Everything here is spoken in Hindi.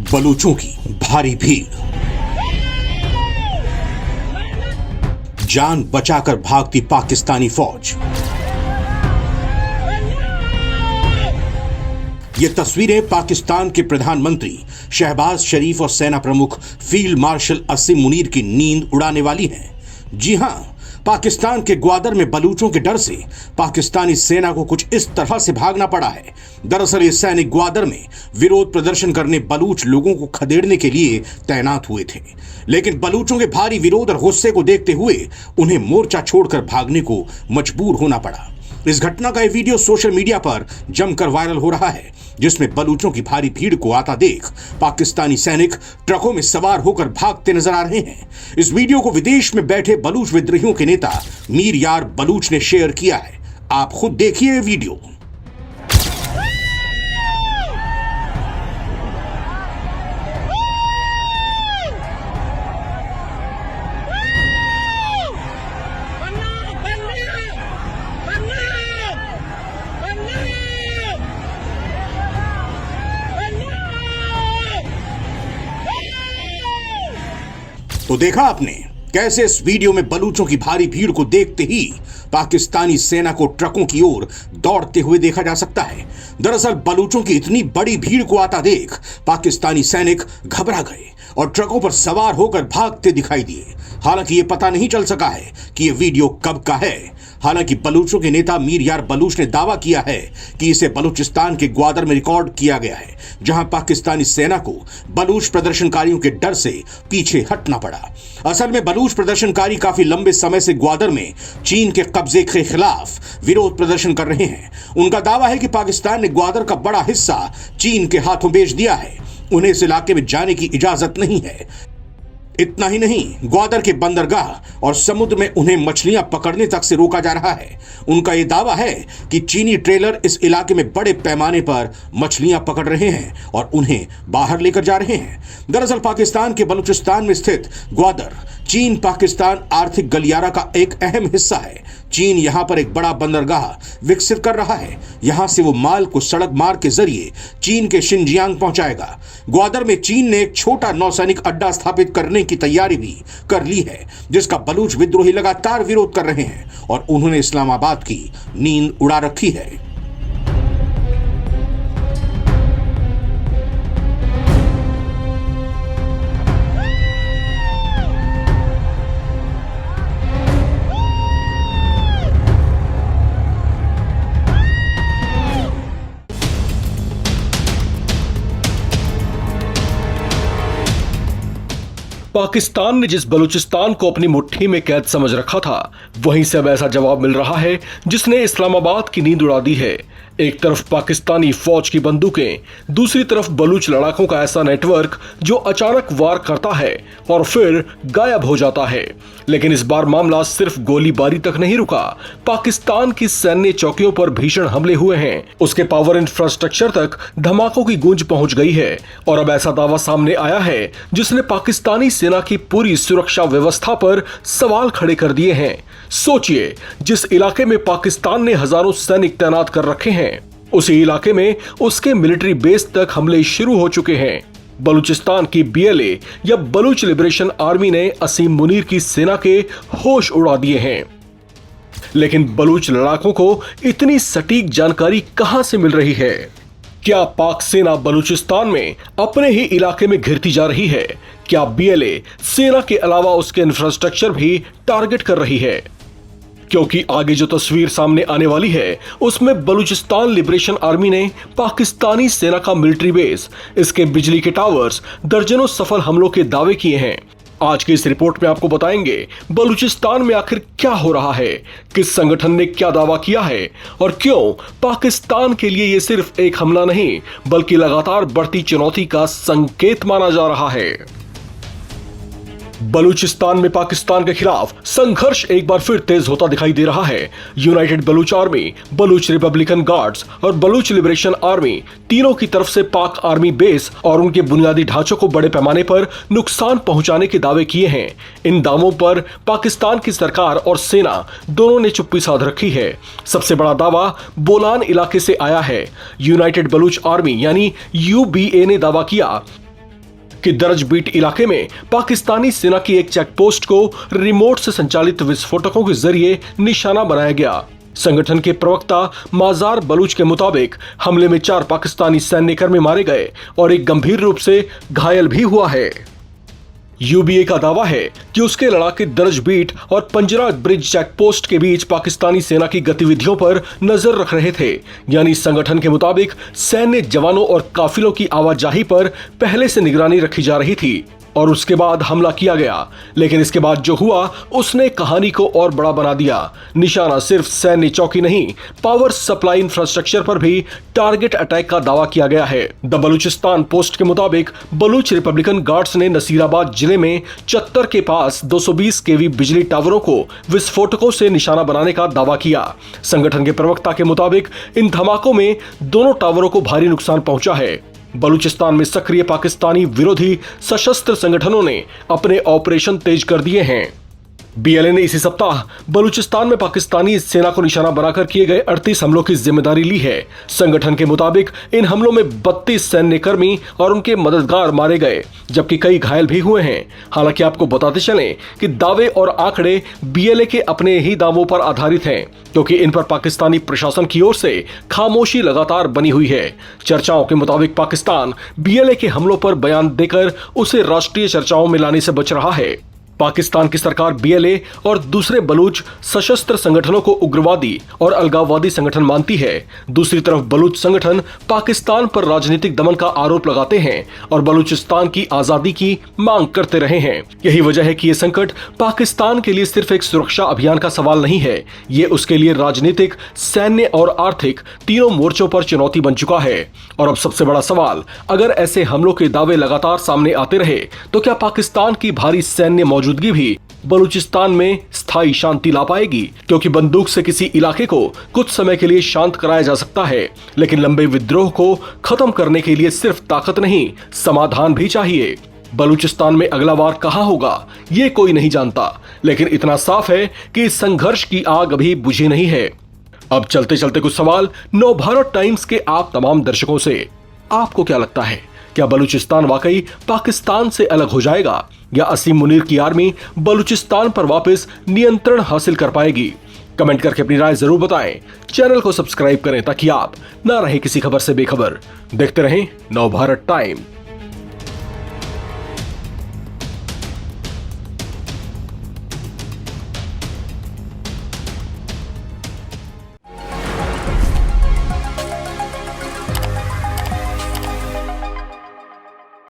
बलूचों की भारी भीड़, जान बचाकर भागती पाकिस्तानी फौज। ये तस्वीरें पाकिस्तान के प्रधानमंत्री शहबाज शरीफ और सेना प्रमुख फील्ड मार्शल असीम मुनीर की नींद उड़ाने वाली हैं। जी हां, पाकिस्तान के ग्वादर में बलूचों के डर से पाकिस्तानी सेना को कुछ इस तरह से भागना पड़ा है। दरअसल ये सैनिक ग्वादर में विरोध प्रदर्शन करने बलूच लोगों को खदेड़ने के लिए तैनात हुए थे, लेकिन बलूचों के भारी विरोध और गुस्से को देखते हुए उन्हें मोर्चा छोड़कर भागने को मजबूर होना पड़ा। इस घटना का यह वीडियो सोशल मीडिया पर जमकर वायरल हो रहा है, जिसमें बलूचों की भारी भीड़ को आता देख पाकिस्तानी सैनिक ट्रकों में सवार होकर भागते नजर आ रहे हैं। इस वीडियो को विदेश में बैठे बलूच विद्रोहियों के नेता मीर यार बलूच ने शेयर किया है। आप खुद देखिए ये वीडियो। तो देखा आपने कैसे इस वीडियो में बलूचों की भारी भीड़ को देखते ही पाकिस्तानी सेना को ट्रकों की ओर दौड़ते हुए देखा जा सकता है। दरअसल बलूचों की इतनी बड़ी भीड़ को आता देख पाकिस्तानी सैनिक घबरा गए और ट्रकों पर सवार होकर भागते दिखाई दिए। हालांकि ये पता नहीं चल सका है कि ये वीडियो कब का है। हालांकि बलूचों के नेता मीर यार बलूच ने दावा किया है कि इसे बलूचिस्तान के ग्वादर में रिकॉर्ड किया गया है, जहां पाकिस्तानी सेना को बलूच प्रदर्शनकारियों के डर से पीछे हटना पड़ा। असल में बलूच प्रदर्शनकारी काफी लंबे समय से ग्वादर में चीन के कब्जे के खिलाफ विरोध प्रदर्शन कर रहे हैं। उनका दावा है कि पाकिस्तान ने ग्वादर का बड़ा हिस्सा चीन के हाथों बेच दिया है, उन्हें इस इलाके में जाने की इजाजत नहीं है। इतना ही नहीं, ग्वादर के बंदरगाह और समुद्र में उन्हें मछलियां पकड़ने तक से रोका जा रहा है। उनका यह दावा है कि चीनी ट्रेलर इस इलाके में बड़े पैमाने पर मछलियां पकड़ रहे हैं और उन्हें बाहर लेकर जा रहे हैं। दरअसल पाकिस्तान के बलूचिस्तान में स्थित ग्वादर चीन पाकिस्तान आर्थिक गलियारा का एक अहम हिस्सा है। चीन यहां पर एक बड़ा बंदरगाह विकसित कर रहा है। यहां से वो माल को सड़क मार्ग के जरिए चीन के शिनजियांग पहुंचाएगा। ग्वादर में चीन ने एक छोटा नौसैनिक अड्डा स्थापित करने की तैयारी भी कर ली है, जिसका बलूच विद्रोही लगातार विरोध कर रहे हैं और उन्होंने इस्लामाबाद की नींद उड़ा रखी है। पाकिस्तान ने जिस बलूचिस्तान को अपनी मुट्ठी में कैद समझ रखा था, वहीं से अब ऐसा जवाब मिल रहा है जिसने इस्लामाबाद की नींद उड़ा दी है। एक तरफ पाकिस्तानी फौज की बंदूकें, दूसरी तरफ बलूच लड़ाकों का ऐसा नेटवर्क जो अचानक वार करता है और फिर गायब हो जाता है। लेकिन इस बार मामला सिर्फ गोलीबारी तक नहीं रुका। पाकिस्तान की सैन्य चौकियों पर भीषण हमले हुए हैं, उसके पावर इंफ्रास्ट्रक्चर तक धमाकों की गूंज पहुंच गई है और अब ऐसा दावा सामने आया है जिसने पाकिस्तानी सेना की पूरी सुरक्षा व्यवस्था पर सवाल खड़े कर दिए हैं। सोचिए, जिस इलाके में पाकिस्तान ने हजारों सैनिक तैनात कर रखे हैं, उसी इलाके में उसके मिलिट्री बेस तक हमले शुरू हो चुके हैं। बलूचिस्तान की बीएलए या बलूच लिबरेशन आर्मी ने असीम मुनीर की सेना के होश उड़ा दिए हैं। लेकिन बलूच लड़ाकों को इतनी सटीक जानकारी कहां से मिल रही है? क्या पाक सेना बलूचिस्तान में अपने ही इलाके में घिरती जा रही है? क्या बीएलए सेना के अलावा उसके इंफ्रास्ट्रक्चर भी टारगेट कर रही है? क्योंकि आगे जो तस्वीर सामने आने वाली है, उसमें बलूचिस्तान लिबरेशन आर्मी ने पाकिस्तानी सेना का मिलिट्री बेस, इसके बिजली के टावर्स, दर्जनों सफल हमलों के दावे किए हैं। आज की इस रिपोर्ट में आपको बताएंगे बलूचिस्तान में आखिर क्या हो रहा है, किस संगठन ने क्या दावा किया है और क्यों पाकिस्तान के लिए यह सिर्फ एक हमला नहीं बल्कि लगातार बढ़ती चुनौती का संकेत माना जा रहा है। बलूचिस्तान में पाकिस्तान के खिलाफ संघर्ष एक बार फिर तेज होता दिखाई दे रहा है। United Baloch army, Baloch Republican guards और बलूच लिबरेशन आर्मी तीनों की तरफ से पाक आर्मी बेस और उनके बुनियादी ढांचों को बड़े पैमाने पर नुकसान पहुंचाने के दावे किए हैं। इन दावों पर पाकिस्तान की सरकार और सेना दोनों ने चुप्पी साध रखी है। सबसे बड़ा दावा बोलान इलाके से आया है। यूनाइटेड बलूच आर्मी यानी यूबीए ने दावा किया कि दरजबीट इलाके में पाकिस्तानी सेना की एक चेक पोस्ट को रिमोट से संचालित विस्फोटकों के जरिए निशाना बनाया गया। संगठन के प्रवक्ता माजार बलूच के मुताबिक हमले में 4 पाकिस्तानी सैन्यकर्मी मारे गए और एक गंभीर रूप से घायल भी हुआ है। यूबीए का दावा है कि उसके लड़ाके दरजबीट और पंजरा ब्रिज चेक पोस्ट के बीच पाकिस्तानी सेना की गतिविधियों पर नजर रख रहे थे। यानी संगठन के मुताबिक सैन्य जवानों और काफिलों की आवाजाही पर पहले से निगरानी रखी जा रही थी और उसके बाद हमला किया गया। लेकिन इसके बाद जो हुआ उसने कहानी को और बड़ा बना दिया। निशाना सिर्फ सैन्य चौकी नहीं, पावर सप्लाई इंफ्रास्ट्रक्चर पर भी टारगेट अटैक का दावा किया गया है। द बलूचिस्तान पोस्ट के मुताबिक बलूच रिपब्लिकन गार्ड्स ने नसीराबाद जिले में चत्तर के पास 220 केवी बिजली टावरों को विस्फोटकों से निशाना बनाने का दावा किया। संगठन के प्रवक्ता के मुताबिक इन धमाकों में दोनों टावरों को भारी नुकसान पहुंचा है। बलूचिस्तान में सक्रिय पाकिस्तानी विरोधी सशस्त्र संगठनों ने अपने ऑपरेशन तेज कर दिए हैं। बीएलए ने इसी सप्ताह बलूचिस्तान में पाकिस्तानी सेना को निशाना बनाकर किए गए 38 हमलों की जिम्मेदारी ली है। संगठन के मुताबिक इन हमलों में 32 सैन्यकर्मी और उनके मददगार मारे गए, जबकि कई घायल भी हुए हैं। हालांकि आपको बताते चलें कि दावे और आंकड़े बीएलए के अपने ही दावों पर आधारित हैं, क्योंकि इन पर पाकिस्तानी प्रशासन की ओर से खामोशी लगातार बनी हुई है। चर्चाओं के मुताबिक पाकिस्तान बीएलए के हमलों पर बयान देकर उसे राष्ट्रीय चर्चाओं में लाने से बच रहा है। पाकिस्तान की सरकार बीएलए और दूसरे बलूच सशस्त्र संगठनों को उग्रवादी और अलगाववादी संगठन मानती है। दूसरी तरफ बलूच संगठन पाकिस्तान पर राजनीतिक दमन का आरोप लगाते हैं और बलूचिस्तान की आजादी की मांग करते रहे हैं। यही वजह है कि ये संकट पाकिस्तान के लिए सिर्फ एक सुरक्षा अभियान का सवाल नहीं है, ये उसके लिए राजनीतिक, सैन्य और आर्थिक तीनों मोर्चों पर चुनौती बन चुका है। और अब सबसे बड़ा सवाल, अगर ऐसे हमलों के दावे लगातार सामने आते रहे तो क्या पाकिस्तान की भारी सैन्य मौजूदगी भी बलूचिस्तान में स्थायी शांति ला पाएगी? क्योंकि बंदूक से किसी इलाके को कुछ समय के लिए शांत कराया जा सकता है, लेकिन लंबे विद्रोह को खत्म करने के लिए सिर्फ ताकत नहीं, समाधान भी चाहिए। बलूचिस्तान में अगला वार कहां होगा ये कोई नहीं जानता, लेकिन इतना साफ है कि इस संघर्ष की आग अभी बुझी नहीं है। अब चलते चलते कुछ सवाल नवभारत टाइम्स के आप तमाम दर्शकों से। आपको क्या लगता है, क्या बलूचिस्तान वाकई पाकिस्तान से अलग हो जाएगा या असीम मुनीर की आर्मी बलूचिस्तान पर वापस नियंत्रण हासिल कर पाएगी? कमेंट करके अपनी राय जरूर बताएं। चैनल को सब्सक्राइब करें ताकि आप ना रहे किसी खबर से बेखबर। देखते रहें नवभारत टाइम।